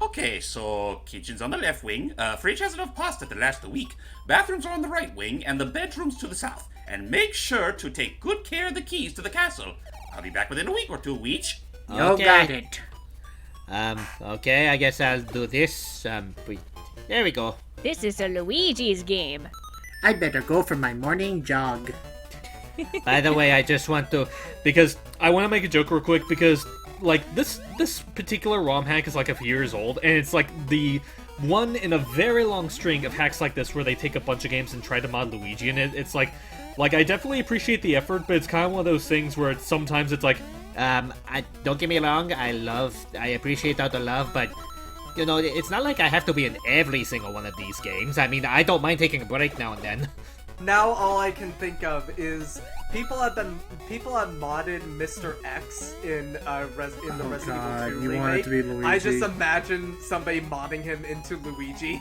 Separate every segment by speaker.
Speaker 1: Okay, so kitchen's on the left wing. Fridge has enough pasta to last a week. Bathrooms are on the right wing, and the bedrooms to the south. And make sure to take good care of the keys to the castle. I'll be back within a week or two, Weech.
Speaker 2: You got it. Okay, I guess I'll do this. There we go.
Speaker 3: This is a Luigi's game.
Speaker 4: I better go for my morning jog.
Speaker 2: By the way, I just want to, because I want to make a joke real quick, because like this particular ROM hack is like a few years old, and it's like the one in a very long string of hacks like this where they take a bunch of games and try to mod Luigi, and it's like I definitely appreciate the effort, but it's kind of one of those things where sometimes it's like, don't get me wrong, I appreciate all the love, but you know, it's not like I have to be in every single one of these games. I mean, I don't mind taking a break now and then.
Speaker 5: Now all I can think of is people have modded Mr. X in the Resident Evil 2
Speaker 4: you
Speaker 5: remake.
Speaker 4: want it to be Luigi.
Speaker 5: I just imagine somebody modding him into Luigi.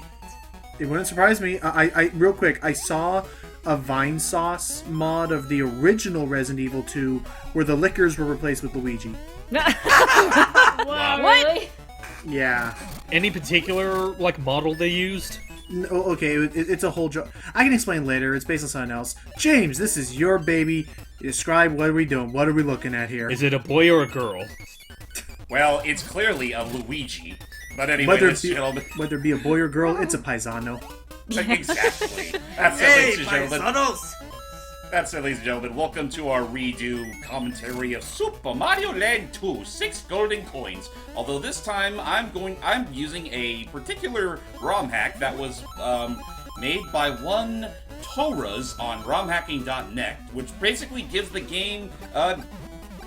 Speaker 4: It wouldn't surprise me. I real quick, I saw a Vine Sauce mod of the original Resident Evil 2 where the liquors were replaced with Luigi.
Speaker 3: Wow, really?
Speaker 4: Yeah.
Speaker 2: Any particular like model they used?
Speaker 4: No, okay, it's a whole joke. I can explain later. It's based on something else. James, this is your baby. Describe what are we doing? What are we looking at here?
Speaker 2: Is it a boy or a girl?
Speaker 1: Well, it's clearly a Luigi. But anyway,
Speaker 4: Whether it be a boy or girl, it's a paisano.
Speaker 1: Exactly. That's it,
Speaker 5: Hey,
Speaker 1: ladies and gentlemen.
Speaker 5: paisanos!
Speaker 1: That's it, ladies and gentlemen. Welcome to our redo commentary of Super Mario Land 2, 6 golden coins. Although this time I'm using a particular ROM hack that was made by one Torres on romhacking.net, which basically gives the game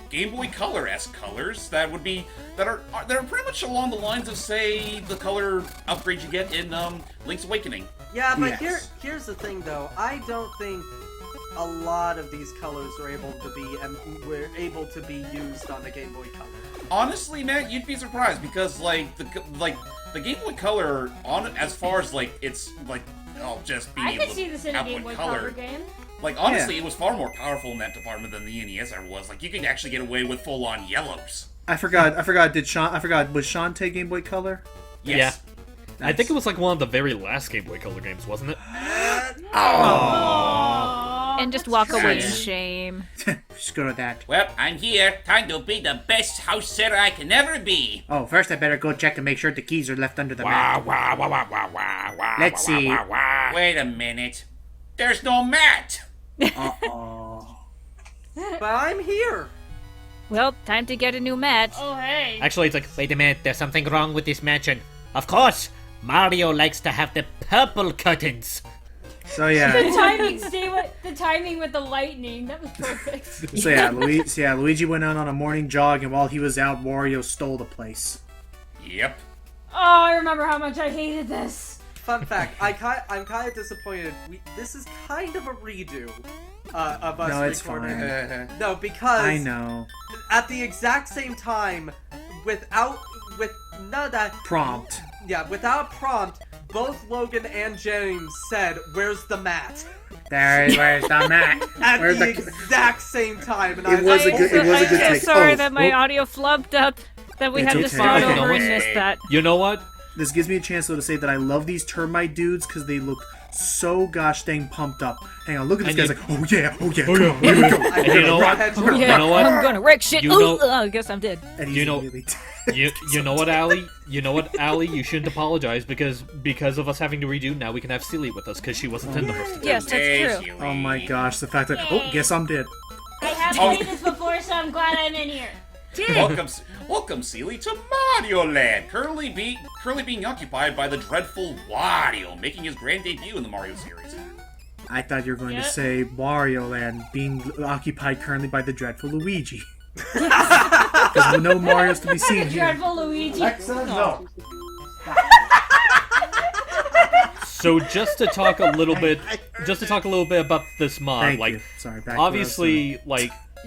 Speaker 1: Game Boy Color-esque colors that are pretty much along the lines of, say, the color upgrade you get in Link's Awakening.
Speaker 5: Yeah, but
Speaker 4: Yes.
Speaker 5: here's the thing though. I don't think a lot of these colors were able to be used on the Game Boy Color.
Speaker 1: Honestly, Matt, you'd be surprised because the Game Boy Color as far as it's just being
Speaker 3: I
Speaker 1: able
Speaker 3: could see this
Speaker 1: to
Speaker 3: in a
Speaker 1: have
Speaker 3: Game
Speaker 1: one
Speaker 3: Boy Color game.
Speaker 1: Honestly, it was far more powerful in that department than the NES ever was. You could actually get away with full-on yellows.
Speaker 4: I forgot. Was Shantae Game Boy Color?
Speaker 1: Yes.
Speaker 2: Yeah. I think it was like one of the very last Game Boy Color games, wasn't it?
Speaker 3: And just walk away in
Speaker 1: Yes.
Speaker 3: shame.
Speaker 4: Screw that.
Speaker 1: Well, I'm here. Time to be the best house sitter I can ever be.
Speaker 4: Oh, first I better go check and make sure the keys are left under the mat. Let's see.
Speaker 1: Wait a minute. There's no mat.
Speaker 4: Uh-oh.
Speaker 5: But I'm here.
Speaker 3: Well, time to get a new mat.
Speaker 6: Oh, hey.
Speaker 2: Actually, it's like, wait a minute, there's something wrong with this mansion. Of course, Mario likes to have the purple curtains.
Speaker 4: So
Speaker 6: The
Speaker 4: yeah.
Speaker 6: timing, the timing with the lightning. That was perfect.
Speaker 4: So yeah, Luigi went out on a morning jog, and while he was out, Wario stole the place.
Speaker 1: Yep.
Speaker 6: Oh, I remember how much I hated this.
Speaker 5: Fun fact: I'm kind of disappointed. This is kind of a redo of us
Speaker 4: No, it's
Speaker 5: recording.
Speaker 4: fine.
Speaker 5: No, because
Speaker 4: I know.
Speaker 5: at the exact same time, with none of that
Speaker 4: Prompt.
Speaker 5: Yeah, without prompt, both Logan and James said, "Where's the mat?"
Speaker 4: Where's the mat?
Speaker 5: At
Speaker 4: Where's
Speaker 5: the exact same time, and
Speaker 4: It was a good
Speaker 3: I'm so
Speaker 4: take.
Speaker 3: sorry
Speaker 4: Oh,
Speaker 3: that my
Speaker 4: oh.
Speaker 3: audio flubbed up. That we
Speaker 4: It's
Speaker 3: had to
Speaker 4: okay.
Speaker 3: start
Speaker 4: You know
Speaker 3: over
Speaker 2: what?
Speaker 3: and missed that.
Speaker 2: You know what?
Speaker 4: This gives me a chance though to say that I love these termite dudes because they look so gosh dang pumped up. Hang on, look at this
Speaker 2: And
Speaker 4: guy's like, oh yeah, come on, here we go.
Speaker 2: And you know what?
Speaker 5: Right.
Speaker 2: You
Speaker 3: Yeah,
Speaker 2: know what?
Speaker 3: I'm gonna wreck shit.
Speaker 2: You
Speaker 3: Ooh,
Speaker 2: know-
Speaker 3: I guess I'm dead.
Speaker 4: And he's
Speaker 2: You know-
Speaker 4: really
Speaker 2: You know what, Allie? You know what, Allie? You shouldn't apologize because of us having to redo. Now we can have Seely with us because she wasn't in the first attempt.
Speaker 3: Yes, that's true.
Speaker 4: Oh my gosh, the fact that guess I'm dead.
Speaker 6: I have played this before, so I'm glad I'm in here.
Speaker 1: Welcome, Seely, to Mario Land, currently being occupied by the dreadful Wario, making his grand debut in the Mario series.
Speaker 4: I thought you were going
Speaker 6: Yeah.
Speaker 4: to say Wario Land being occupied currently by the dreadful Luigi. Because no Mario's to be seen
Speaker 6: The
Speaker 4: here.
Speaker 6: dreadful Luigi.
Speaker 4: No.
Speaker 2: So just to talk a little bit about this mod,
Speaker 4: Thank
Speaker 2: like
Speaker 4: you. Sorry, back to
Speaker 2: obviously,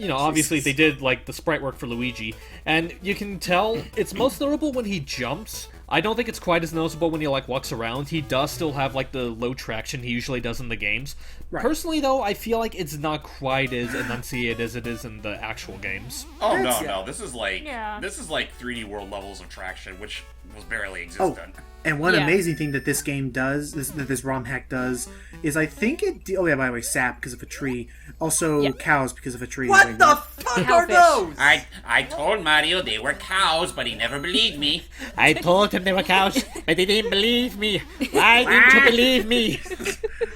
Speaker 2: obviously they did like the sprite work for Luigi, and you can tell it's most notable when he jumps. I don't think it's quite as noticeable when he like walks around. He does still have like the low traction he usually does in the games.
Speaker 4: Right.
Speaker 2: Personally, though, I feel like it's not quite as enunciated as it is in the actual games.
Speaker 1: Oh
Speaker 4: That's-
Speaker 1: no, this is like
Speaker 3: Yeah.
Speaker 1: 3D World levels of traction, which was barely
Speaker 4: Oh,
Speaker 1: existent.
Speaker 4: and one
Speaker 3: Yeah.
Speaker 4: amazing thing that this game does, that this ROM hack does, is I think it. Oh yeah, by the way, sap because of a tree. Also
Speaker 3: Yeah.
Speaker 4: cows because of a tree.
Speaker 5: What the fuck are
Speaker 3: Cowfish.
Speaker 5: those?
Speaker 1: I told Mario they were cows, but he never believed me.
Speaker 2: I told him they were cows, but they didn't believe me. Why didn't you believe me?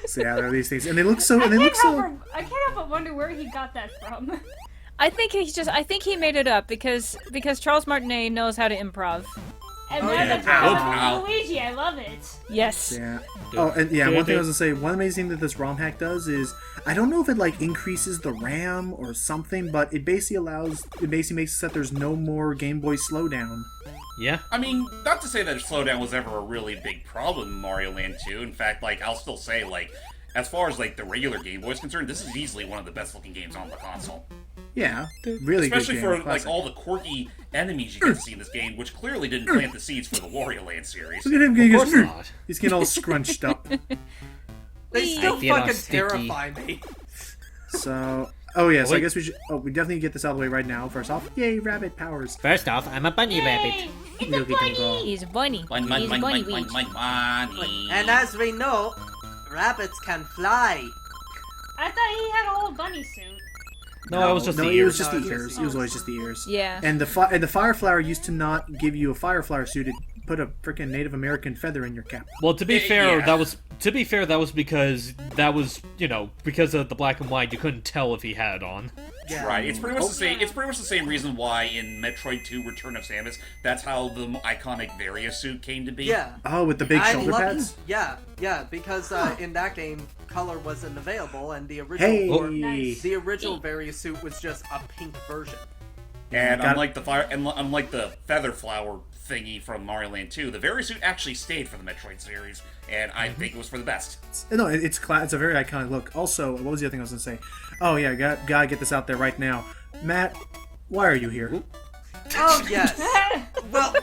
Speaker 4: So yeah, there are these things, and they look so.
Speaker 6: I
Speaker 4: And they look
Speaker 6: can't, help
Speaker 4: so.
Speaker 6: but, I can't help but wonder where he got that from.
Speaker 3: I think he made it up because Charles Martinet knows how to improv.
Speaker 6: And
Speaker 5: Oh,
Speaker 6: now
Speaker 5: yeah.
Speaker 6: that's
Speaker 1: Ow.
Speaker 6: how Luigi. I love it.
Speaker 3: Yes.
Speaker 4: Yeah. Oh, and yeah. One thing I was gonna say. One amazing thing that this ROM hack does is I don't know if it like increases the RAM or something, but it basically makes it so that there's no more Game Boy slowdown.
Speaker 2: Yeah.
Speaker 1: I mean, not to say that slowdown was ever a really big problem in Mario Land 2. In fact, like, I'll still say, like, as far as, like, the regular Game Boy is concerned, this is easily one of the best-looking games on the console.
Speaker 4: Yeah, really
Speaker 1: Especially
Speaker 4: good
Speaker 1: for,
Speaker 4: game.
Speaker 1: like,
Speaker 4: Classic.
Speaker 1: all the quirky enemies you get to see in this game, which clearly didn't plant the seeds for the Wario Land series.
Speaker 4: Look at him
Speaker 2: Of
Speaker 4: getting
Speaker 2: course not.
Speaker 4: He's getting all scrunched up.
Speaker 5: They still
Speaker 2: I feel all
Speaker 5: fucking
Speaker 2: sticky.
Speaker 5: terrify me.
Speaker 4: So, oh yeah, so I
Speaker 2: Wait.
Speaker 4: guess we should. Oh, we definitely get this out of the way right now. First off, yay, rabbit powers.
Speaker 2: First off, I'm a bunny
Speaker 6: Yay! It's a
Speaker 4: Look at him go.
Speaker 6: bunny!
Speaker 3: He's a bunny.
Speaker 1: One,
Speaker 3: He's a bunny weed.
Speaker 1: money.
Speaker 5: And as we know, rabbits can fly.
Speaker 6: I thought he had a whole bunny suit.
Speaker 2: No, it was just
Speaker 4: no,
Speaker 2: the
Speaker 4: it was
Speaker 2: ears.
Speaker 4: just
Speaker 5: No,
Speaker 4: the
Speaker 5: it was
Speaker 4: ears.
Speaker 5: just
Speaker 4: It was
Speaker 5: the
Speaker 4: always just the ears.
Speaker 3: Yeah.
Speaker 4: And the fire flower used to not give you a fire flower suit. It put a freaking Native American feather in your cap.
Speaker 2: Well, to be fair,
Speaker 1: yeah.
Speaker 2: that was because because of the black and white, you couldn't tell if he had it on.
Speaker 5: Yeah.
Speaker 1: Right, it's pretty much the same. It's pretty much the same reason why in Metroid 2: Return of Samus, that's how the iconic Varia suit came to be.
Speaker 5: Yeah.
Speaker 4: Oh, with the big
Speaker 5: I
Speaker 4: shoulder
Speaker 5: love
Speaker 4: pads.
Speaker 5: Yeah, because in that game, color wasn't available, and the original
Speaker 4: Hey.
Speaker 6: Nice.
Speaker 5: the original Varia suit was just a pink version.
Speaker 1: And
Speaker 4: Got-
Speaker 1: unlike the feather flower thingy from Mario Land 2, the Varia suit actually stayed for the Metroid series, and I think it was for the best.
Speaker 4: No, it's it's a very iconic look. Also, what was the other thing I was gonna say? Oh yeah, gotta get this out there right now. Matt, why are you here?
Speaker 5: Oh yes. Well,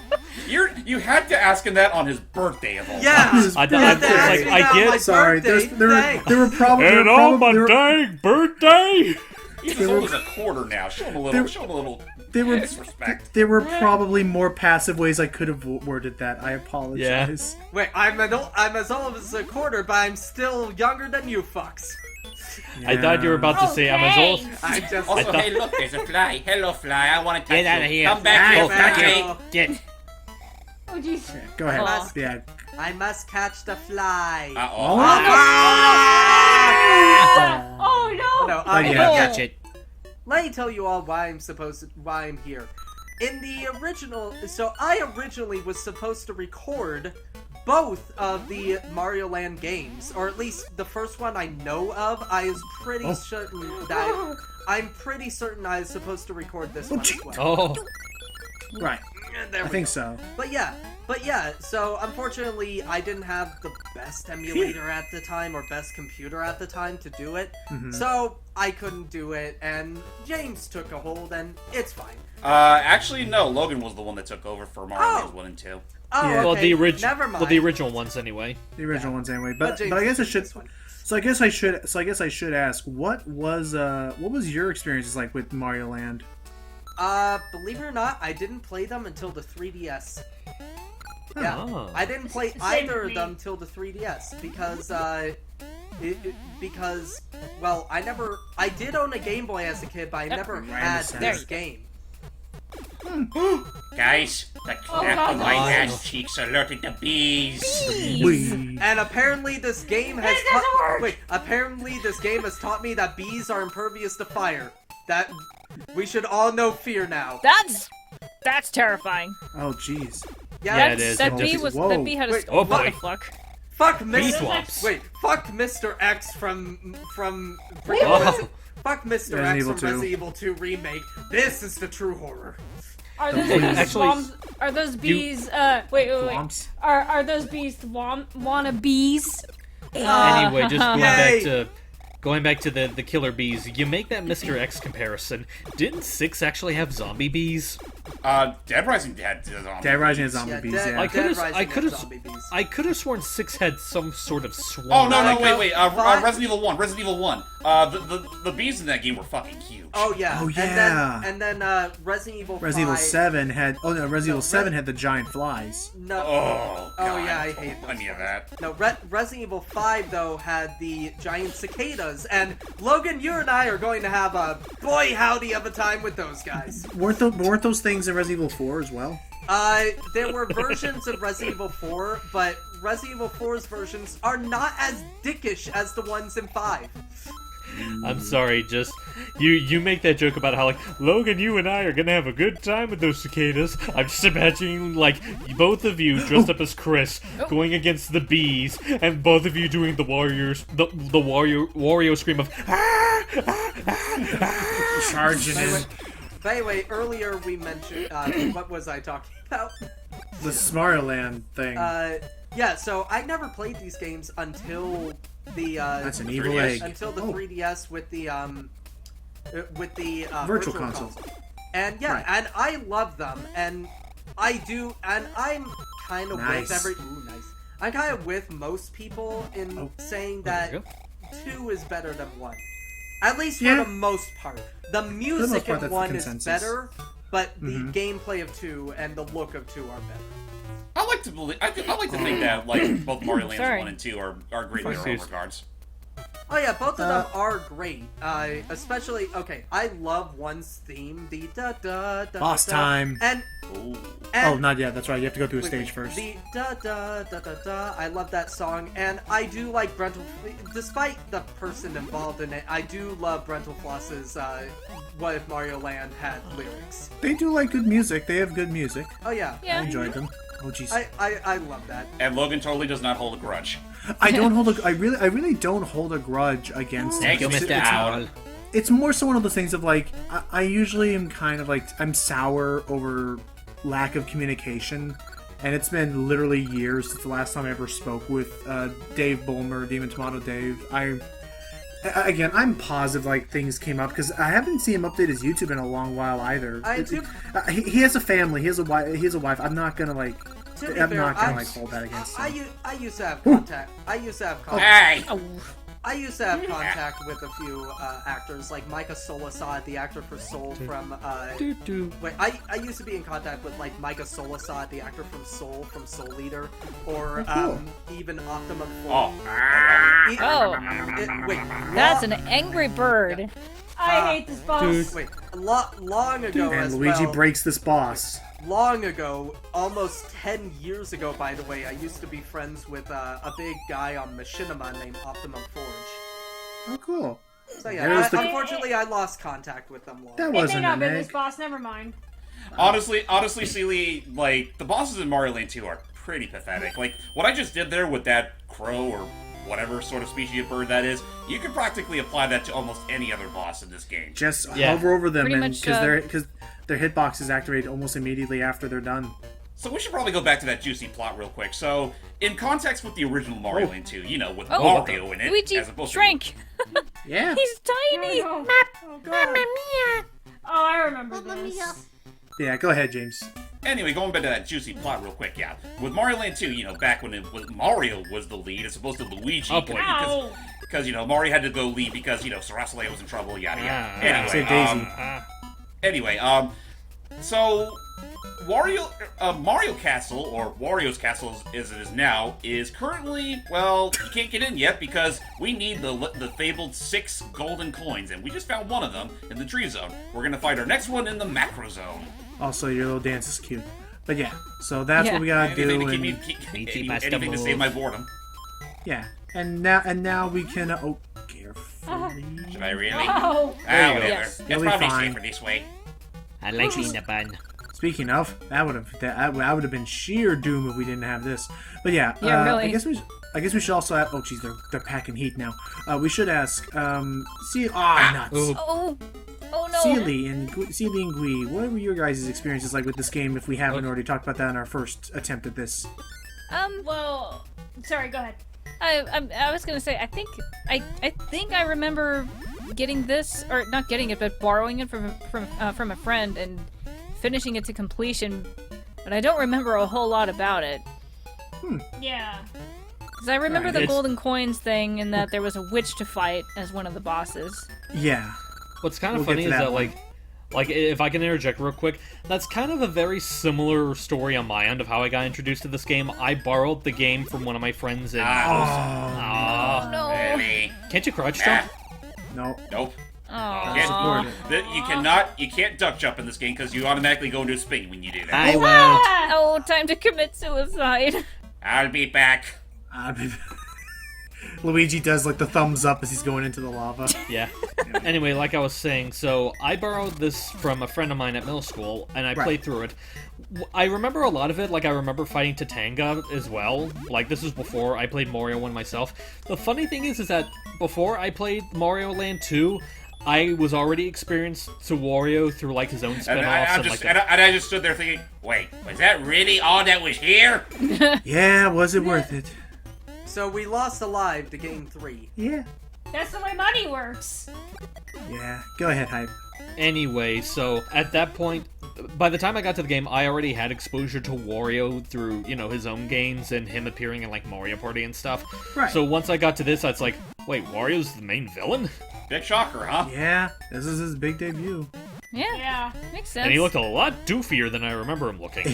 Speaker 1: You had to ask him that on his birthday of all
Speaker 5: yeah.
Speaker 1: times.
Speaker 2: I-
Speaker 5: You had to
Speaker 2: it's
Speaker 5: ask
Speaker 2: like,
Speaker 5: me
Speaker 2: I
Speaker 5: that on
Speaker 2: get-
Speaker 5: my
Speaker 4: Sorry,
Speaker 5: birthday. Thanks.
Speaker 4: there were probably
Speaker 2: dang birthday!
Speaker 1: He's as old as a quarter now. Show him a little
Speaker 4: They were
Speaker 1: disrespect.
Speaker 4: there were probably more passive ways I could have worded that. I apologize.
Speaker 5: Wait, I'm as old as a quarter, but I'm still younger than you fucks.
Speaker 2: I thought you were about to say I'm as old.
Speaker 5: I just
Speaker 1: Also, hey, look, there's a fly. Hello, fly. I want to touch
Speaker 2: Get out
Speaker 1: you.
Speaker 2: of here.
Speaker 1: Come back here,
Speaker 2: Oh,
Speaker 1: fly.
Speaker 2: Get.
Speaker 6: Oh jeez.
Speaker 4: Go ahead.
Speaker 3: Aw.
Speaker 4: Yeah.
Speaker 5: I must catch the fly.
Speaker 1: Uh-oh.
Speaker 6: Oh no!
Speaker 5: No,
Speaker 4: Oh, yeah.
Speaker 2: Catch it.
Speaker 5: Let me tell you all why I'm here. In the original, so I originally was supposed to record both of the Mario Land games, or at least the first one I know of. I'm pretty certain I was supposed to record this one as well.
Speaker 2: Oh,
Speaker 4: Right.
Speaker 5: There
Speaker 4: I
Speaker 5: we
Speaker 4: think
Speaker 5: go.
Speaker 4: so.
Speaker 5: But yeah, so unfortunately I didn't have the best emulator at the time or best computer at the time to do it. So I couldn't do it, and James took a hold, and it's fine.
Speaker 1: Actually, no. Logan was the one that took over for Mario
Speaker 5: Oh.
Speaker 1: Land 1 and 2.
Speaker 5: Oh,
Speaker 4: Yeah.
Speaker 5: okay.
Speaker 2: well the original.
Speaker 5: Never mind.
Speaker 2: Well, the original ones anyway.
Speaker 4: The original ones anyway.
Speaker 5: But
Speaker 4: But
Speaker 5: James
Speaker 4: I guess I
Speaker 5: took
Speaker 4: should.
Speaker 5: this one.
Speaker 4: So I guess I should ask what was your experiences like with Mario Land?
Speaker 5: Believe it or not, I didn't play them until the 3DS. Yeah,
Speaker 2: Oh.
Speaker 5: I didn't play
Speaker 6: Same
Speaker 5: either
Speaker 6: for
Speaker 5: of
Speaker 6: me.
Speaker 5: them till the 3DS because well, I did own a Game Boy as a kid, but I never had
Speaker 4: There
Speaker 5: this
Speaker 4: you
Speaker 5: game.
Speaker 1: Guys, the clap
Speaker 6: God.
Speaker 1: of my
Speaker 2: Oh.
Speaker 1: ass cheeks alerted the bees.
Speaker 4: Wee.
Speaker 5: And apparently this game has
Speaker 6: It doesn't work!
Speaker 5: Wait, apparently this game has taught me that bees are impervious to fire. That we should all know fear now.
Speaker 3: That's terrifying.
Speaker 4: Oh jeez.
Speaker 2: Yeah, it is.
Speaker 3: That
Speaker 2: It
Speaker 3: bee
Speaker 2: definitely-
Speaker 3: was that bee had a
Speaker 5: Wait,
Speaker 2: oh,
Speaker 3: what the
Speaker 2: boy.
Speaker 3: fuck?
Speaker 5: Fuck
Speaker 2: Bee
Speaker 5: Mr.
Speaker 2: swamps.
Speaker 5: Wait, fuck Mr. X from
Speaker 2: Oh.
Speaker 5: Fuck Mr.
Speaker 4: Resident
Speaker 5: X
Speaker 4: Evil
Speaker 5: from
Speaker 4: 2.
Speaker 5: Resident Evil 2 remake. This is the true horror.
Speaker 6: Are those
Speaker 4: Please.
Speaker 6: bees
Speaker 2: Actually,
Speaker 6: swamps? Are those bees? Wait.
Speaker 4: Swamps?
Speaker 6: Are those bees wanna bees?
Speaker 2: Anyway, just going back
Speaker 5: Yay.
Speaker 2: to going back to the killer bees, you make that Mr. X comparison. Didn't 6 actually have zombie bees?
Speaker 1: Dead Rising had zombie
Speaker 4: Dead Rising has
Speaker 1: bees.
Speaker 4: zombie
Speaker 5: Yeah,
Speaker 4: bees.
Speaker 5: Dead-
Speaker 4: Yeah.
Speaker 5: Dead Rising had zombie bees.
Speaker 2: I could have sworn 6 had some sort of swarm.
Speaker 1: Oh no,
Speaker 5: Like,
Speaker 1: wait.
Speaker 5: five-
Speaker 1: Resident Evil 1. Resident Evil 1. The bees in that game were fucking huge.
Speaker 5: Oh yeah.
Speaker 4: Oh, yeah.
Speaker 5: And then Resident Evil 5.
Speaker 4: Resident Evil 7 had. Oh no, Resident Evil 7 had the giant flies.
Speaker 5: No.
Speaker 1: Oh,
Speaker 5: Oh,
Speaker 1: God.
Speaker 5: yeah, I hate those
Speaker 1: any of that.
Speaker 5: No, Resident Evil 5 though had the giant cicadas, and Logan, you and I are going to have a boy howdy of a time with those guys.
Speaker 4: Weren't those things in Resident Evil 4 as well?
Speaker 5: There were versions of Resident Evil 4, but Resident Evil 4's versions are not as dickish as the ones in 5.
Speaker 2: I'm sorry, just you make that joke about how like Logan, you and I are gonna have a good time with those cicadas. I'm just imagining like both of you dressed up as Chris going against the bees, and both of you doing the Wario scream of
Speaker 4: Charging in.
Speaker 5: By the way, earlier we mentioned what was I talking about?
Speaker 4: The Mario Land thing.
Speaker 5: Yeah, so I never played these games until the
Speaker 4: That's an evil
Speaker 1: 3DS.
Speaker 4: egg.
Speaker 5: until the
Speaker 4: Oh,
Speaker 5: 3DS with the
Speaker 4: Virtual Console.
Speaker 5: And yeah,
Speaker 4: Right.
Speaker 5: and I love them, and I do, and I'm kind of
Speaker 4: Nice.
Speaker 5: I'm kind of with most people in
Speaker 4: Oh.
Speaker 5: saying
Speaker 2: There
Speaker 5: that
Speaker 2: you
Speaker 5: 2 is better than 1. At least for
Speaker 4: Yeah.
Speaker 5: the most part. The music
Speaker 4: most part,
Speaker 5: in
Speaker 4: that's the
Speaker 5: 1 is
Speaker 4: consensus.
Speaker 5: better, but the
Speaker 4: Mhm.
Speaker 5: gameplay of 2 and the look of 2 are better.
Speaker 1: I like to believe. I like to think that like both Mario Lands
Speaker 3: Sorry.
Speaker 1: 1 and 2 are great in their own
Speaker 2: Serious.
Speaker 1: regards.
Speaker 5: Oh yeah, both of them are great. Especially, okay, I love one's theme, the da da da.
Speaker 4: Boss
Speaker 5: da,
Speaker 4: time.
Speaker 5: And
Speaker 1: Ooh.
Speaker 5: and
Speaker 4: Oh, not yet. That's right. You have to go through a
Speaker 5: wait,
Speaker 4: stage first.
Speaker 5: The da da da da da. I love that song, and I do like Brental. Despite the person involved in it, I do love Brental Floss's "What If Mario Land" had lyrics.
Speaker 4: They do like good music. They have good music.
Speaker 5: Oh yeah,
Speaker 4: I
Speaker 3: Yeah.
Speaker 4: enjoyed them. Oh jeez.
Speaker 5: I love that.
Speaker 1: And Logan totally does not hold a grudge.
Speaker 4: I don't hold a. I really don't hold a grudge against.
Speaker 1: Thank you,
Speaker 4: It's-
Speaker 1: Mr.
Speaker 4: it's-
Speaker 1: Owl.
Speaker 4: It's more so one of those things of like I usually am kind of like I'm sour over lack of communication, and it's been literally years since the last time I ever spoke with Dave Bulmer, Demon Tomato Dave. Again, I'm positive like things came up because I haven't seen him update his YouTube in a long while either.
Speaker 5: I do-
Speaker 4: He has a family. He has a wife. He has a wife. I'm not gonna like.
Speaker 5: To be
Speaker 4: I'm
Speaker 5: fair,
Speaker 4: not gonna
Speaker 5: I-
Speaker 4: like hold that against
Speaker 5: I,
Speaker 4: him.
Speaker 5: I used to have contact. I used to have contact.
Speaker 1: Hey!
Speaker 5: I used to have contact with a few actors, like Micah Solasad, the actor for Soul from. Wait, I used to be in contact with like Micah Solasad, the actor from Soul Eater, or even Optimum
Speaker 1: Oh.
Speaker 5: Forge.
Speaker 3: Oh.
Speaker 5: Wait,
Speaker 3: That's an angry bird.
Speaker 6: I hate this boss.
Speaker 5: Wait, long ago
Speaker 4: And
Speaker 5: as
Speaker 4: Luigi
Speaker 5: well.
Speaker 4: breaks this boss.
Speaker 5: Long ago, almost 10 years ago, by the way, I used to be friends with a big guy on Machinima named Optimum Forge.
Speaker 4: Oh, cool.
Speaker 5: So yeah,
Speaker 4: There's the-
Speaker 5: unfortunately, I lost contact with them long.
Speaker 4: That
Speaker 6: It may
Speaker 4: wasn't
Speaker 6: not
Speaker 4: an
Speaker 6: be this
Speaker 4: egg.
Speaker 6: boss. Never mind.
Speaker 1: Honestly, Seely, like, the bosses in Mario Land 2 are pretty pathetic. Like, what I just did there with that crow or whatever sort of species of bird that is, you could practically apply that to almost any other boss in this game.
Speaker 4: Just
Speaker 2: Yeah.
Speaker 4: hover over them,
Speaker 3: Pretty
Speaker 4: and
Speaker 3: much,
Speaker 4: because their hitboxes activate almost immediately after they're done.
Speaker 1: So we should probably go back to that juicy plot real quick. So, in context with the original Mario Land 2, you know, with
Speaker 3: Oh.
Speaker 1: Mario in it,
Speaker 3: Luigi
Speaker 1: as opposed
Speaker 3: shrank.
Speaker 4: Yeah.
Speaker 3: He's tiny.
Speaker 6: Oh, God. Oh, I remember this.
Speaker 4: Yeah. Go ahead, James.
Speaker 1: Anyway, going back to that juicy plot real quick, yeah. With Mario Land 2, you know, back when Mario was the lead as opposed to Luigi.
Speaker 2: Oh, boy.
Speaker 6: Ow.
Speaker 1: Because, you know, Mario had to go lead because, you know, Sarasole was in trouble, yada yada.
Speaker 4: Say
Speaker 1: Anyway,
Speaker 4: Daisy.
Speaker 1: So Mario Castle, or Wario's Castle as it is now, is currently, well, you can't get in yet because we need the fabled 6 golden coins, and we just found one of them in the tree zone. We're gonna find our next one in the macro zone.
Speaker 4: Also, your little dance is cute. But yeah, so that's
Speaker 3: Yeah.
Speaker 4: what we gotta do.
Speaker 1: Anything to
Speaker 4: And,
Speaker 1: anything to save my boredom.
Speaker 4: yeah, and now we can. Oh, carefully.
Speaker 1: Should I really?
Speaker 6: Oh.
Speaker 1: Whatever.
Speaker 3: Yes.
Speaker 1: It's
Speaker 4: You'll be
Speaker 1: probably
Speaker 4: fine.
Speaker 1: safer this way.
Speaker 2: I like being a bun.
Speaker 4: Speaking of, that would have been sheer doom if we didn't have this. But yeah,
Speaker 3: Yeah, really.
Speaker 4: I guess we should also ask. Oh, geez, they're packing heat now. We should ask. Nuts.
Speaker 3: Oh. Oh no.
Speaker 4: Seely and Gui, what were your guys' experiences like with this game? If we haven't already talked about that in our first attempt at this.
Speaker 6: Well, sorry. Go ahead.
Speaker 3: I was gonna say I think I remember getting this, or not getting it, but borrowing it from a friend and finishing it to completion, but I don't remember a whole lot about it.
Speaker 6: Yeah.
Speaker 3: Because I remember
Speaker 4: Right,
Speaker 3: the
Speaker 2: it's-
Speaker 3: golden coins thing, and that there was a witch to fight as one of the bosses.
Speaker 4: Yeah.
Speaker 2: What's kind of
Speaker 4: We'll
Speaker 2: funny
Speaker 4: get to
Speaker 2: is
Speaker 4: that
Speaker 2: that
Speaker 4: one.
Speaker 2: like if I can interject real quick, that's kind of a very similar story on my end of how I got introduced to this game. I borrowed the game from one of my friends and
Speaker 1: Ah,
Speaker 3: Oh no!
Speaker 1: really?
Speaker 2: can't you crouch jump?
Speaker 4: No.
Speaker 1: Nope.
Speaker 3: Oh.
Speaker 1: You can't duck jump in this game because you automatically go into a spin when you do that.
Speaker 2: I won't.
Speaker 3: Oh, time to commit suicide.
Speaker 1: I'll be back.
Speaker 4: Luigi does like the thumbs up as he's going into the lava.
Speaker 2: Yeah. Anyway, like I was saying, so I borrowed this from a friend of mine at middle school, and I played through it. I remember a lot of it, like I remember fighting Tatanga as well. Like, this was before I played Mario 1 myself. The funny thing is that before I played Mario Land 2, I was already experienced to Wario through, like, his own
Speaker 1: And
Speaker 2: spin-offs and, like,
Speaker 1: I just stood there thinking, wait, was that really all that was here?
Speaker 4: Yeah, was it worth it?
Speaker 5: So we lost alive to game 3.
Speaker 4: Yeah.
Speaker 6: That's the way money works.
Speaker 4: Yeah. Go ahead, Hype.
Speaker 2: Anyway, so at that point, by the time I got to the game, I already had exposure to Wario through, you know, his own games and him appearing in, like, Mario Party and stuff.
Speaker 4: Right.
Speaker 2: So once I got to this, I was like, wait, Wario's the main villain?
Speaker 1: Big shocker, huh?
Speaker 4: Yeah. This is his big debut.
Speaker 3: Yeah,
Speaker 6: Yeah.
Speaker 3: makes sense.
Speaker 2: And he looked a lot doofier than I remember him looking.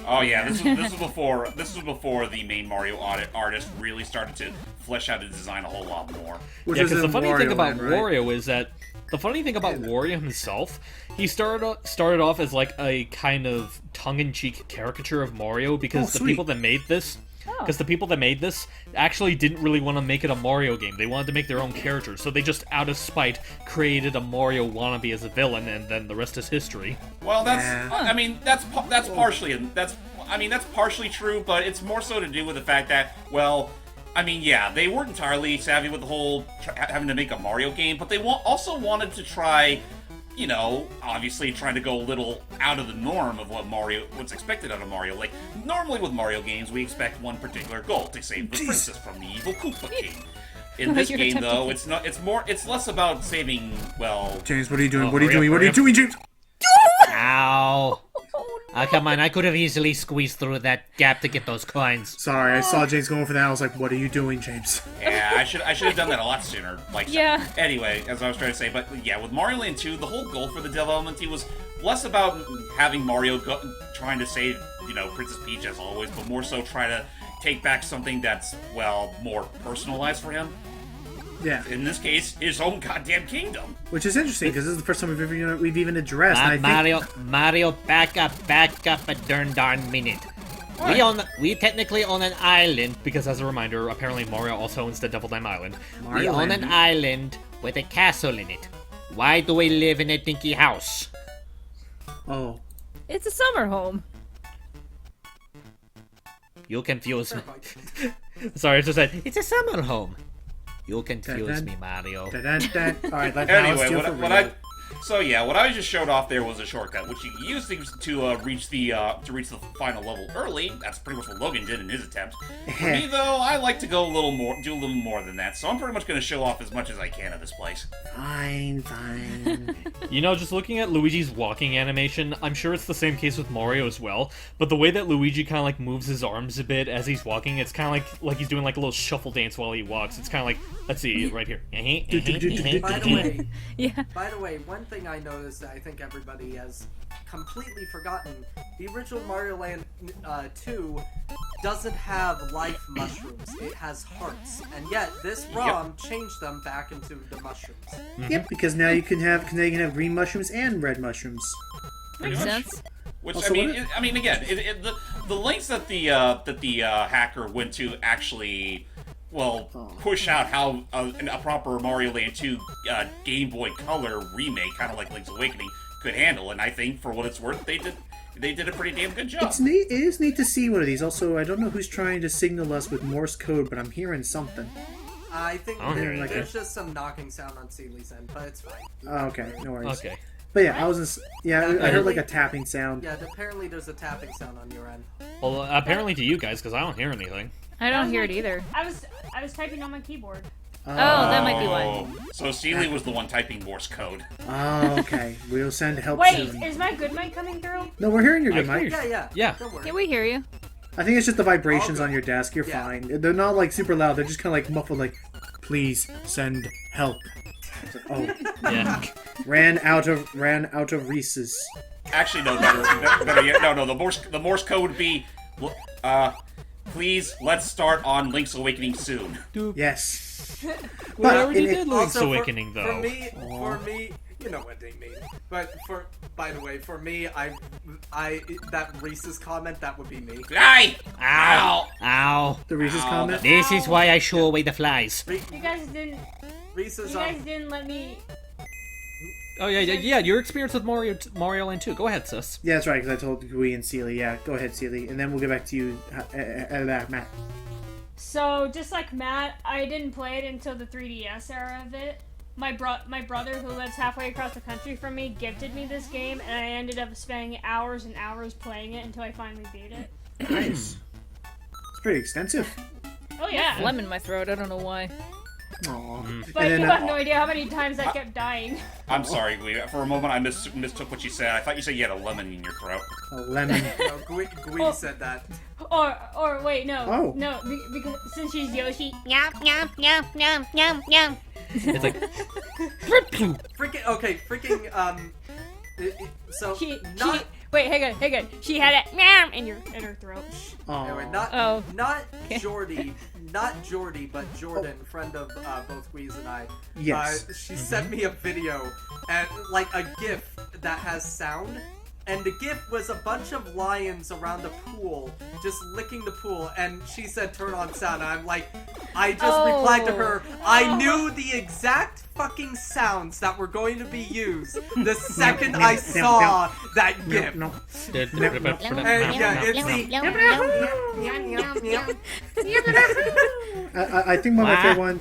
Speaker 1: Oh yeah, this was before the main Mario artist really started to flesh out his design a whole lot more.
Speaker 4: Which
Speaker 2: Yeah,
Speaker 4: was
Speaker 2: because the
Speaker 4: in
Speaker 2: funny thing
Speaker 4: Wario
Speaker 2: about
Speaker 4: Land, right?
Speaker 2: Wario is that Wario himself, he started off as like a kind of tongue-in-cheek caricature of Mario because
Speaker 4: Oh,
Speaker 2: the people that made this. Because the people that made this actually didn't really want to make it a Mario game. They wanted to make their own characters, so they just, out of spite, created a Mario wannabe as a villain, and then the rest is history.
Speaker 1: Well, that's
Speaker 4: Yeah.
Speaker 1: I mean that's partially true, but it's more so to do with the fact that, well, I mean, yeah, they weren't entirely savvy with the whole having to make a Mario game, but they also wanted to try, you know, obviously trying to go a little out of the norm of what's expected out of Mario. Like, normally with Mario games, we expect one particular goal, to save the princess from the evil Koopa King. In this
Speaker 3: You're
Speaker 1: game, though,
Speaker 3: attempting-
Speaker 1: it's less about saving, well...
Speaker 4: James, what are you doing?
Speaker 2: Oh,
Speaker 4: What are you
Speaker 2: hurry
Speaker 4: doing?
Speaker 2: up,
Speaker 4: What are
Speaker 2: hurry
Speaker 4: you
Speaker 2: up.
Speaker 4: doing, James?
Speaker 7: Ow. Oh, come on, I could have easily squeezed through that gap to get those coins.
Speaker 4: Sorry, I saw James going for that. I was like, what are you doing, James?
Speaker 1: Yeah, I should have done that a lot sooner. Like,
Speaker 3: Yeah.
Speaker 1: Anyway, as I was trying to say, but yeah, with Mario Land 2, the whole goal for the development team was less about having Mario trying to save, you know, Princess Peach as always, but more so try to take back something that's, well, more personalized for him.
Speaker 4: Yeah.
Speaker 1: In this case, his own goddamn kingdom.
Speaker 4: Which is interesting because this is the first time we've even addressed. and I think,
Speaker 7: Mario, back up a darn minute. We technically own an island.
Speaker 2: Because as a reminder, apparently Mario also owns the Devil Dime Island.
Speaker 7: We
Speaker 4: Mario
Speaker 7: own
Speaker 4: Land.
Speaker 7: an island with a castle in it. Why do we live in a dinky house?
Speaker 4: Oh,
Speaker 3: It's a summer home.
Speaker 7: You confuse me.
Speaker 2: Sorry, I just said,
Speaker 7: It's a summer home. You confuse
Speaker 4: Dun-dun.
Speaker 7: me, Mario.
Speaker 4: da-dun-dun. All right, now let's
Speaker 1: Anyway,
Speaker 4: do it for
Speaker 1: what
Speaker 4: real.
Speaker 1: what I just showed off there was a shortcut, which you can use to reach the final level early. That's pretty much what Logan did in his attempt. For me, though, I like to go do a little more than that. So I'm pretty much going to show off as much as I can of this place.
Speaker 4: Fine, fine.
Speaker 2: you know, just looking at Luigi's walking animation, I'm sure it's the same case with Mario as well, but the way that Luigi kind of like moves his arms a bit as he's walking, it's kind of like he's doing like a little shuffle dance while he walks. It's kind of like, let's see, right here.
Speaker 5: By the way, one thing I noticed that I think everybody has completely forgotten, the original Mario Land 2 doesn't have life mushrooms. It has hearts. And yet, this ROM changed them back into the mushrooms.
Speaker 4: Yep, because now you can have green mushrooms and red mushrooms.
Speaker 3: Makes sense.
Speaker 1: Which
Speaker 4: Also,
Speaker 1: I mean, again, the lengths that the hacker went to actually, well, push out how a proper Mario Land 2 Game Boy Color remake, kind of like Link's Awakening, could handle, and I think for what it's worth, they did a pretty damn good job.
Speaker 4: It's neat. It is neat to see one of these. Also, I don't know who's trying to signal us with Morse code, but I'm hearing something.
Speaker 5: I think
Speaker 2: Oh,
Speaker 4: here, like
Speaker 5: there's just some knocking sound on Seeley's end, but it's fine.
Speaker 4: Oh, okay, no worries.
Speaker 2: Okay.
Speaker 4: But yeah, I heard like a tapping sound.
Speaker 5: Yeah, apparently there's a tapping sound on your end.
Speaker 2: Well, apparently to you guys, because I don't hear anything.
Speaker 3: I don't hear it either.
Speaker 6: I was I was typing on my keyboard.
Speaker 3: Oh, that might be why.
Speaker 1: Oh, so Seely was the one typing Morse code.
Speaker 4: Oh, okay. We'll send help
Speaker 6: Wait,
Speaker 4: soon.
Speaker 6: is my good mic coming through?
Speaker 4: No, we're hearing your
Speaker 2: I
Speaker 4: good
Speaker 2: can
Speaker 4: mic.
Speaker 2: hear
Speaker 5: Yeah.
Speaker 2: Yeah.
Speaker 5: Don't worry.
Speaker 3: Yeah, we hear you.
Speaker 4: I think it's just the vibrations
Speaker 5: All good.
Speaker 4: on your desk. You're
Speaker 5: Yeah.
Speaker 4: fine. They're not like super loud. They're just kind of like muffled, like, please send help. It's like, oh,
Speaker 2: Yeah.
Speaker 4: ran out of Reese's.
Speaker 1: Actually, no, better yet. No. The Morse code would be, please let's start on Link's Awakening soon.
Speaker 4: Yes.
Speaker 2: We
Speaker 4: But
Speaker 2: already
Speaker 4: in it-
Speaker 2: did Link's
Speaker 5: Also,
Speaker 2: Awakening,
Speaker 5: for
Speaker 2: though.
Speaker 5: me, you know what they mean. But by the way, for me, I that Reese's comment, that would be me.
Speaker 1: Fly!
Speaker 7: Ow! Ow!
Speaker 4: The Reese's
Speaker 1: Ow.
Speaker 4: comment.
Speaker 7: This is why I shoo away the flies.
Speaker 6: You guys didn't.
Speaker 5: Reese's
Speaker 6: You guys didn't let me.
Speaker 2: Oh yeah. Your experience with Mario Land 2. Go ahead, sis.
Speaker 4: Yeah, that's right. Because I told Gui and Seely. Yeah, go ahead, Seely, and then we'll get back to you, Matt.
Speaker 6: So just like Matt, I didn't play it until the 3DS era of it. My brother, who lives halfway across the country from me, gifted me this game, and I ended up spending hours and hours playing it until I finally beat it.
Speaker 4: Nice. It's pretty extensive.
Speaker 6: Oh yeah.
Speaker 3: Phlegm in my throat. I don't know why.
Speaker 4: Aww.
Speaker 6: But you have no idea how many times I kept dying.
Speaker 1: I'm sorry, Gui. For a moment, I mistook what you said. I thought you said you had a lemon in your throat.
Speaker 4: A lemon.
Speaker 5: No, Gui said that.
Speaker 6: Or wait, no.
Speaker 4: Oh.
Speaker 6: No, because since she's Yoshi.
Speaker 2: It's like
Speaker 5: So
Speaker 6: She
Speaker 5: not.
Speaker 6: wait, hang on. She had it in her throat.
Speaker 5: Anyway,
Speaker 4: Aww.
Speaker 5: not Jordy, but Jordan, friend of both Guiz and I.
Speaker 4: Yes.
Speaker 5: She sent me a video and like a GIF that has sound, and the GIF was a bunch of lions around the pool, just licking the pool, and she said turn on sound. And I'm like, I just replied to her, I knew the exact fucking sounds that were going to be used the second I saw that GIF.
Speaker 4: No.
Speaker 5: And yeah, it's the
Speaker 4: I think my favorite one.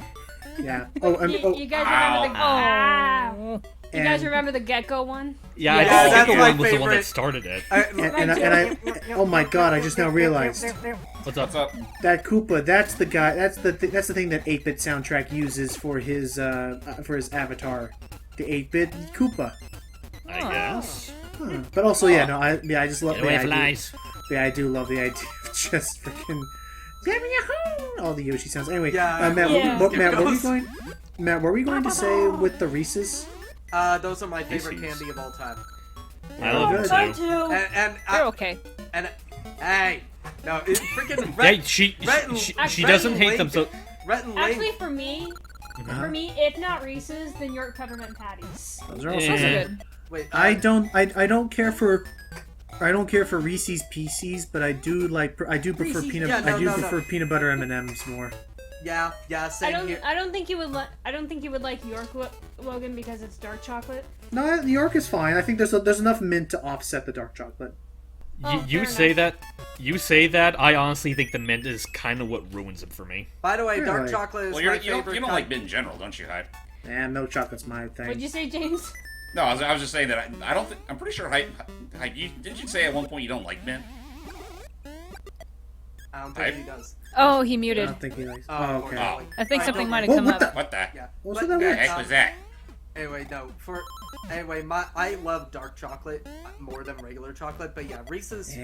Speaker 4: Yeah. Oh,
Speaker 6: You guys remember the You guys
Speaker 4: and-
Speaker 6: remember the gecko one?
Speaker 2: yeah.
Speaker 5: Yeah,
Speaker 2: I
Speaker 5: that's
Speaker 2: think the
Speaker 5: my
Speaker 2: one was the one that
Speaker 5: favorite.
Speaker 2: started it.
Speaker 4: and I oh my god, I just now realized
Speaker 2: What's up?
Speaker 1: What's up?
Speaker 4: that Koopa, that's the guy, that's the thing that 8-bit soundtrack uses for his avatar. The 8-bit Koopa.
Speaker 2: I guess.
Speaker 4: But also, yeah, no, I just love
Speaker 7: Get
Speaker 4: the
Speaker 7: away,
Speaker 4: idea.
Speaker 7: flies.
Speaker 4: Yeah, I do love the idea of just freaking all the Yoshi sounds. Anyway,
Speaker 5: Yeah.
Speaker 4: Matt,
Speaker 6: Yeah.
Speaker 4: Matt, were we going to say with the Reese's?
Speaker 5: those are my favorite
Speaker 2: Reese's.
Speaker 5: candy of all time.
Speaker 2: I love
Speaker 4: good.
Speaker 2: it
Speaker 6: Mine
Speaker 2: too.
Speaker 6: too.
Speaker 5: And
Speaker 3: They're okay.
Speaker 5: and hey, no, it's freaking
Speaker 2: Yeah,
Speaker 5: Red,
Speaker 2: she
Speaker 5: Red
Speaker 2: doesn't
Speaker 5: and
Speaker 2: hate them, so
Speaker 5: Red and Link.
Speaker 6: Actually, for me, if not Reese's, then York peppermint patties.
Speaker 4: Those are also
Speaker 2: Yeah.
Speaker 3: Those are good.
Speaker 5: Wait,
Speaker 4: I don't care for Reese's Pieces, but I do prefer
Speaker 6: Reese's-
Speaker 4: peanut
Speaker 5: yeah, no, no,
Speaker 4: prefer
Speaker 5: no.
Speaker 4: peanut butter M&Ms more.
Speaker 5: Yeah, same here.
Speaker 6: I don't think you would like York Logan because it's dark chocolate.
Speaker 4: No, New York is fine. I think there's enough mint to offset the dark chocolate.
Speaker 2: you
Speaker 6: fair
Speaker 2: say
Speaker 6: enough.
Speaker 2: you say that. I honestly think the mint is kind of what ruins it for me.
Speaker 5: By the way, dark
Speaker 4: Really?
Speaker 5: chocolate is
Speaker 1: Well,
Speaker 5: my
Speaker 1: you don't
Speaker 5: favorite.
Speaker 1: like mint in general, don't you, Hype?
Speaker 4: Milk chocolate's my thing.
Speaker 6: What'd you say, James?
Speaker 1: No, I was just saying that I don't think I'm pretty sure Hype. Didn't you say at one point you don't like mint?
Speaker 5: I don't think he does.
Speaker 3: Oh, he
Speaker 4: I
Speaker 3: muted.
Speaker 4: don't think he likes.
Speaker 5: Oh,
Speaker 4: Oh, okay.
Speaker 5: unfortunately.
Speaker 3: I think something
Speaker 5: don't
Speaker 3: might have
Speaker 4: Whoa,
Speaker 3: come
Speaker 4: what
Speaker 3: up.
Speaker 4: the-
Speaker 1: What the?
Speaker 5: Yeah.
Speaker 4: What's
Speaker 5: But-
Speaker 4: that
Speaker 1: The
Speaker 4: word?
Speaker 1: heck was that?
Speaker 5: Anyway, no. I love dark chocolate more than regular chocolate. But yeah, Reese's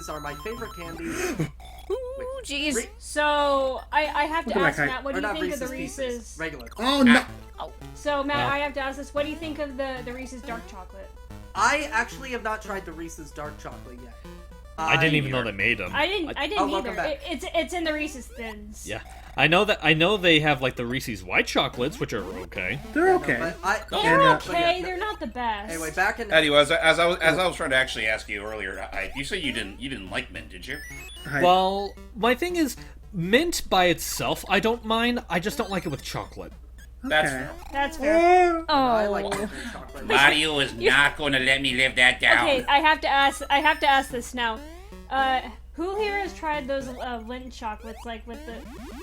Speaker 5: are my favorite candy.
Speaker 3: Ooh, jeez.
Speaker 6: So I have to
Speaker 4: Look at my
Speaker 6: ask
Speaker 4: kite.
Speaker 6: Matt, what
Speaker 5: Or
Speaker 6: do you
Speaker 5: not
Speaker 6: think of the
Speaker 5: Reese's
Speaker 6: Reese's?
Speaker 5: Pieces. Regular.
Speaker 4: Oh no!
Speaker 6: So Matt,
Speaker 2: Well.
Speaker 6: I have to ask this. What do you think of the Reese's dark chocolate?
Speaker 5: I actually have not tried the Reese's dark chocolate yet.
Speaker 2: I didn't even know they made them.
Speaker 6: I didn't
Speaker 5: Oh, welcome
Speaker 6: either.
Speaker 5: back.
Speaker 6: It's in the Reese's Thins.
Speaker 2: Yeah, I know they have like the Reese's white chocolates, which are okay.
Speaker 4: They're okay.
Speaker 5: But I,
Speaker 6: They're
Speaker 4: And,
Speaker 6: okay. They're not the best.
Speaker 5: Anyway, back in
Speaker 1: Anyway, as I was trying to actually ask you earlier, you said you didn't like mint, did you?
Speaker 4: Hi.
Speaker 2: Well, my thing is, mint by itself, I don't mind. I just don't like it with chocolate.
Speaker 1: That's
Speaker 4: Okay.
Speaker 1: fair.
Speaker 6: That's fair.
Speaker 3: Oh.
Speaker 5: I like dark chocolate.
Speaker 1: Mario is not going to let me live that down.
Speaker 6: Okay, I have to ask this now. Who here has tried those Lindt chocolates? Like with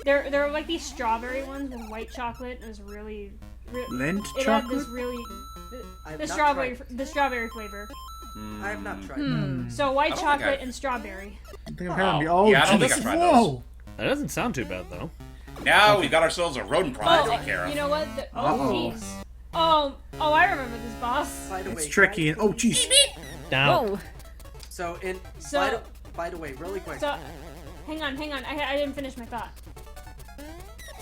Speaker 6: they're like these strawberry ones with white chocolate. It was really,
Speaker 4: Lindt
Speaker 6: it had this
Speaker 4: chocolate?
Speaker 6: really
Speaker 5: I have
Speaker 6: the
Speaker 5: not
Speaker 6: strawberry
Speaker 5: tried-
Speaker 6: the strawberry flavor.
Speaker 5: I have not tried.
Speaker 3: Hmm.
Speaker 6: So white
Speaker 1: I don't think
Speaker 6: chocolate
Speaker 1: I-
Speaker 6: and strawberry.
Speaker 4: I think I'm having- oh,
Speaker 1: yeah, I don't think
Speaker 4: Jesus,
Speaker 1: I've tried
Speaker 4: whoa!
Speaker 2: That doesn't sound too bad though.
Speaker 1: Now we've got ourselves a rodent problem to take care of.
Speaker 6: You know what?
Speaker 4: Uh-oh.
Speaker 6: Jeez. Oh, I remember this boss.
Speaker 5: By the
Speaker 4: It's
Speaker 5: way,
Speaker 4: tricky.
Speaker 5: guys,
Speaker 4: And, oh, jeez.
Speaker 2: Down.
Speaker 3: Whoa.
Speaker 5: So in
Speaker 6: So-
Speaker 5: by the way, really quick.
Speaker 6: So, hang on. I didn't finish my thought.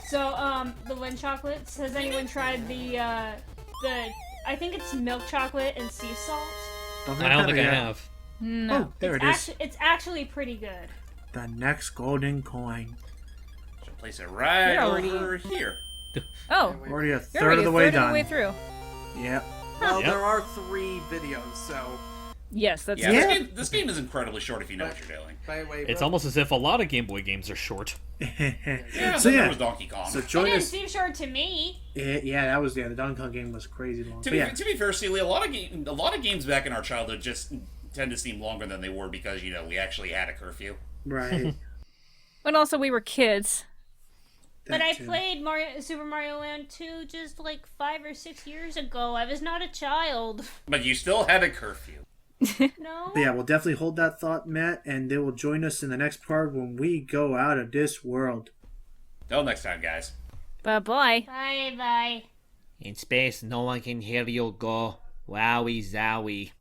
Speaker 6: So, the Lindt chocolates. Has anyone tried the I think it's milk chocolate and sea salt.
Speaker 2: I don't think I have.
Speaker 3: No.
Speaker 4: Oh, there it is.
Speaker 6: It's actually pretty good.
Speaker 4: The next golden coin.
Speaker 1: Should place it right
Speaker 3: You're already-
Speaker 1: over here.
Speaker 3: Oh.
Speaker 4: Already a
Speaker 3: You're
Speaker 4: third
Speaker 3: already
Speaker 4: of the
Speaker 3: a
Speaker 4: way
Speaker 3: third
Speaker 4: done.
Speaker 3: of the way through.
Speaker 4: Yep.
Speaker 5: Well,
Speaker 2: Yep.
Speaker 5: there are 3 videos, so
Speaker 3: Yes, that's
Speaker 1: Yeah,
Speaker 3: true.
Speaker 1: this game is incredibly short if you know what you're doing.
Speaker 5: by the way,
Speaker 2: It's almost as if a lot of Game Boy games are short.
Speaker 1: Yeah,
Speaker 4: So
Speaker 1: there
Speaker 4: yeah.
Speaker 1: was Donkey Kong.
Speaker 4: So
Speaker 6: It
Speaker 4: join
Speaker 6: didn't
Speaker 4: us.
Speaker 6: seem short to me.
Speaker 4: Yeah, that was the Donkey Kong game was crazy long.
Speaker 1: To
Speaker 4: But
Speaker 1: be,
Speaker 4: yeah,
Speaker 1: to be fair, Celia, a lot of games back in our childhood just tend to seem longer than they were because we actually had a curfew.
Speaker 4: right.
Speaker 3: And also, we were kids.
Speaker 6: But
Speaker 4: That
Speaker 6: I
Speaker 4: too.
Speaker 6: played Super Mario Land 2 just like 5 or 6 years ago. I was not a child.
Speaker 1: But you still had a curfew.
Speaker 6: No?
Speaker 4: But yeah, we'll definitely hold that thought, Matt, and they will join us in the next part when we go out of this world.
Speaker 1: Till next time, guys.
Speaker 3: Bye-bye.
Speaker 6: Bye bye.
Speaker 7: In space, no one can hear you go. Wowie zowie.